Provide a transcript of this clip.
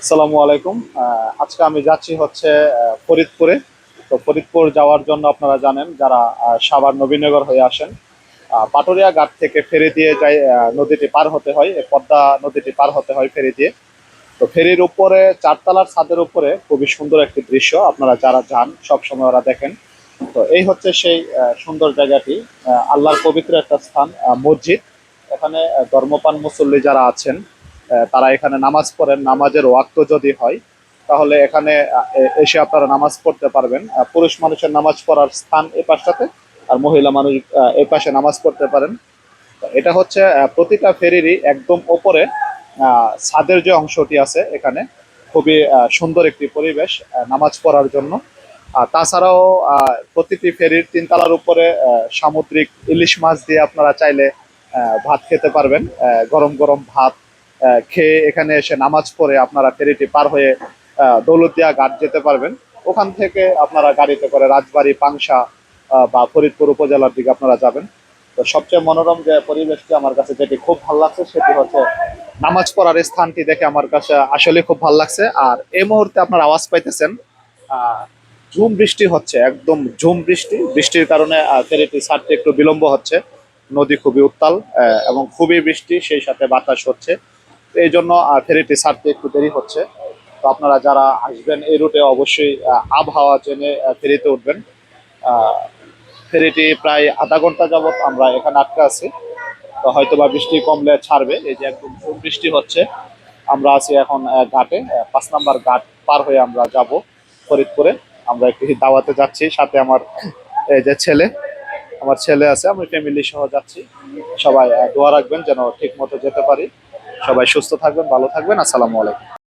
আসসালামু আলাইকুম। আজকে আমি যাচ্ছি হচ্ছে ফরিদপুরে। তো ফরিদপুর যাওয়ার জন্য আপনারা জানেন যারা সাভার নবীনগর হয়ে আসেন, পাটুরিয়া ঘাট থেকে ফেরি দিয়ে যাই, নদীটি পার হতে হয়, পদ্মা নদীটি পার হতে হয় ফেরি দিয়ে। তো ফেরির উপরে চারতলার ছাদের উপরে খুবই সুন্দর একটি দৃশ্য, আপনারা যারা যান সবসময় ওরা দেখেন। তো এই হচ্ছে সেই সুন্দর জায়গাটি, আল্লাহর পবিত্র একটা স্থান, মসজিদ। এখানে ধর্মপান মুসল্লি যারা আছেন, তারা এখানে নামাজ পড়েন। নামাজের ওয়াক্ত যদি হয় তাহলে এখানে এসে আপনারা নামাজ পড়তে পারবেন। পুরুষ মানুষের নামাজ পড়ার স্থান এই পাশটাতে, আর মহিলা মানুষ এই পাশে নামাজ পড়তে পারেন। তো এটা হচ্ছে প্রতিটা ফেরিরই একদম ওপরে ছাদের যে অংশটি আছে এখানে খুবই সুন্দর একটি পরিবেশ নামাজ পড়ার জন্য। আর তাছাড়াও প্রতিটি ফেরির তিনতলার উপরে সামুদ্রিক ইলিশ মাছ দিয়ে আপনারা চাইলে ভাত খেতে পারবেন। গরম গরম ভাত খেয়ে এখানে এসে নামাজ পড়ে আপনারা ফেরিটি পার হয়ে দৌলতদিয়া ঘাট যেতে পারবেন। ওখান থেকে আপনারা গাড়িতে করে রাজবাড়ী, পাংশা বা ফরিদপুর উপজেলার দিকে আপনারা যাবেন। তো সবচেয়ে মনোরম যে পরিবেশটি আমার কাছে যেটি খুব ভালো লাগছে সেটি হচ্ছে নামাজ পড়ার স্থানটি দেখে আমার কাছে আসলে খুব ভালো লাগছে। আর এই মুহূর্তে আপনার আওয়াজ পাইতেছেন, আহ ঝুম বৃষ্টি হচ্ছে, একদম ঝুম বৃষ্টি। বৃষ্টির কারণে ফেরিটি ছাড়তে একটু বিলম্ব হচ্ছে। নদী খুবই উত্তাল এবং খুবই বৃষ্টি, সেই সাথে বাতাস হচ্ছে। তো এই জন্য ফেরিটি ছাড়তে একটু দেরি হচ্ছে। তো আপনারা যারা আসবেন এই রুটে অবশ্যই আবহাওয়া জেনে ফেরিতে উঠবেন। আহ, ফেরিটি প্রায় আধা ঘন্টা যাবত আমরা এখানে আটকে আছি। তো হয়তো বা বৃষ্টি কমলে ছাড়বে। এই যে একদম ঝুম বৃষ্টি হচ্ছে। আমরা আছি এখন ঘাটে, 5 নম্বর ঘাট পার হয়ে আমরা যাব ফরিদপুরে। আমরা একটু দাওয়াতে যাচ্ছি, সাথে আমার এই যে আমার ছেলে আছে, আমি ফ্যামিলি সহ যাচ্ছি। সবাই দোয়া রাখবেন যেন ঠিক মতো যেতে পারি। সবাই সুস্থ থাকবেন, ভালো থাকবেন। আসসালামু আলাইকুম।